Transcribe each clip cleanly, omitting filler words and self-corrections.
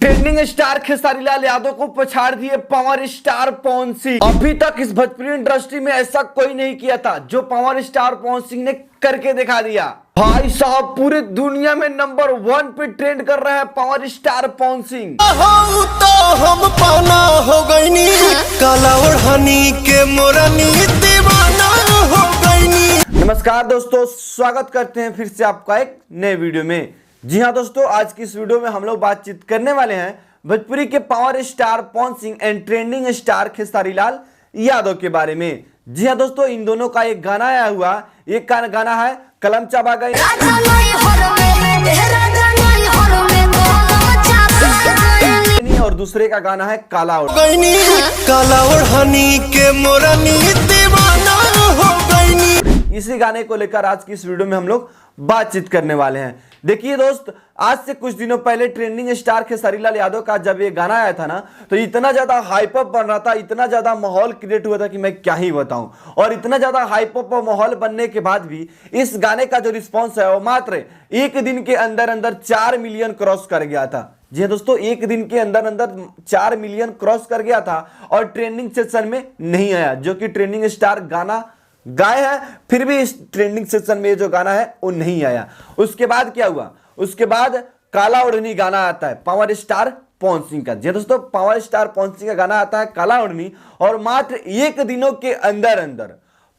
Trending star Khesari Lal Yadav को पछाड़ दिए पावर स्टार पवन सिंह। अभी तक इस भोजपुरी इंडस्ट्री में ऐसा कोई नहीं किया था जो पावर स्टार पवन सिंह ने करके दिखा दिया। भाई साहब पूरे दुनिया में नंबर 1 पे ट्रेंड कर रहा है पावर स्टार पवन सिंह। तो हम पाना हो गईनी काला ओढ़नी के मोरनी दीवाना हो गईनी। नमस्कार दोस्तों, स्वागत करते हैं फिर से आपका एक नए वीडियो में। जी हाँ दोस्तों, आज की इस वीडियो में हम लोग बातचीत करने वाले हैं भोजपुरी के power star Pawan Singh and trending star Khesari Lal Yadav के बारे में। जी हाँ दोस्तों, इन दोनों का एक गाना आया हुआ, एक गाना है कलम चाबा गई और दूसरे का गाना है काला गईनी काला ओढ़नी के मोरनी दीवाना हो गईनी। इसी गाने को लेकर आज की इस वीडियो में हम लोग बातचीत करने वाले हैं। देखिए दोस्त, आज से कुछ दिनों पहले ट्रेंडिंग स्टार खेसारी लाल यादव का जब ये गाना आया था ना, तो इतना ज्यादा हाइप अप बन रहा था, इतना ज्यादा माहौल क्रिएट हुआ था कि मैं क्या ही बताऊं। और इतना ज्यादा हाइप अप माहौल बनने के बाद भी इस गाने का जो रिस्पॉन्स है वो मात्र एक दिन के अंदर अंदर 4 मिलियन क्रॉस कर गया था। जी दोस्तों, एक दिन के अंदर अंदर 4 मिलियन क्रॉस कर गया था और ट्रेंडिंग सेक्शन में नहीं आया, जो कि ट्रेंडिंग स्टार गाना गाए हैं, फिर भी इस ट्रेंडिंग सेक्शन में जो गाना है वो नहीं आया। उसके बाद क्या हुआ? उसके बाद काला ओढ़नी गाना आता है पावर स्टार पवन सिंह का। जी दोस्तों, पावर स्टार पवन सिंह का गाना आता है काला ओढ़नी और मात्र एक दिनों के अंदर अंदर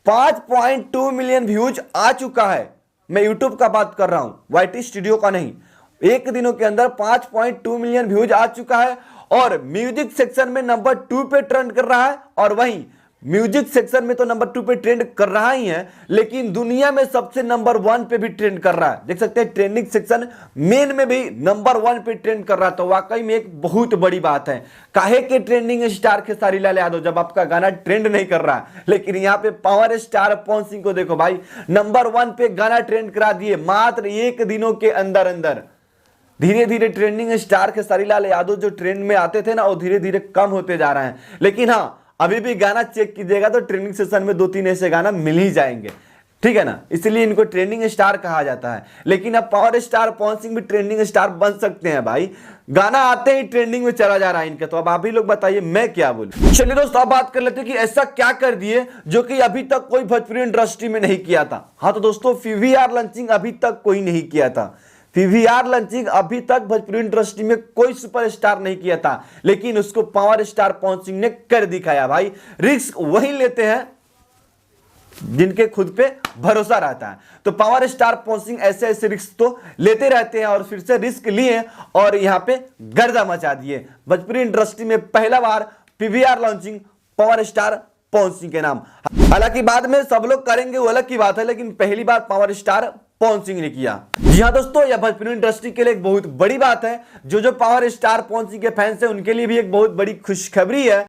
5.2 मिलियन व्यूज आ चुका है। मैं यूट्यूब का बात कर रहा हूं, वाईटी स्टूडियो का नहीं। एक दिनों के अंदर 5.2 मिलियन व्यूज आ चुका है और म्यूजिक सेक्शन में नंबर 2 पे ट्रेंड कर रहा है। और वहीं म्यूजिक सेक्शन में तो नंबर 2 पे ट्रेंड कर रहा ही है, लेकिन दुनिया में सबसे नंबर 1 पे भी ट्रेंड कर रहा है। देख सकते हैं ट्रेंडिंग सेक्शन मेन में भी नंबर 1 पे ट्रेंड कर रहा है। तो वाकई में एक बहुत बड़ी बात है। काहे के ट्रेंडिंग स्टार खेसारी लाल यादव जब आपका गाना ट्रेंड नहीं कर रहा है, लेकिन यहाँ पे पावर स्टार पवन सिंह को देखो भाई, नंबर 1 पे गाना ट्रेंड करा दिए मात्र एक दिनों के अंदर अंदर। धीरे धीरे ट्रेंडिंग स्टार खेसारी लाल यादव जो ट्रेंड में आते थे ना, वो धीरे धीरे कम होते जा रहे हैं। लेकिन हाँ, अभी भी गाना चेक कीजिएगा तो ट्रेंडिंग सेशन में 2-3 ऐसे गाना मिल ही जाएंगे, ठीक है ना। इसलिए इनको ट्रेंडिंग स्टार कहा जाता है। लेकिन अब पावर स्टार पवन सिंह भी ट्रेंडिंग स्टार बन सकते हैं भाई। गाना आते ही ट्रेंडिंग में चला जा रहा है इनका। तो अब आप ही लोग बताइए मैं क्या बोलूं। चलिए दोस्तों, अब बात कर लेते हैं कि ऐसा क्या कर दिए जो कि अभी तक कोई भोजपुरी इंडस्ट्री में नहीं किया था। हाँ तो दोस्तों, पीवीआर लॉन्चिंग अभी तक कोई नहीं किया था। पीवीआर लॉन्चिंग अभी तक भोजपुरी इंडस्ट्री में कोई सुपरस्टार नहीं किया था, लेकिन उसको पावर स्टार पवन सिंह ने कर दिखाया भाई। रिस्क वही लेते हैं जिनके खुद पे भरोसा रहता है। तो पावर स्टार पवन सिंह ऐसे ऐसे रिस्क तो लेते रहते हैं और फिर से रिस्क लिए और यहां पे गर्दा मचा दिए। भोजपुरी इंडस्ट्री में पहला बार PVR launching power star Pawan Singh के नाम। हालांकि बाद में सब लोग करेंगे वो अलग की बात है, लेकिन पहली बार पावर स्टार पवन सिंह ने किया। जी हाँ दोस्तों, यह भोजपुरी इंडस्ट्री के लिए एक बहुत बड़ी बात है। जो पावर स्टार पवन सिंह के फैंस हैं उनके लिए भी एक बहुत बड़ी खुशखबरी है।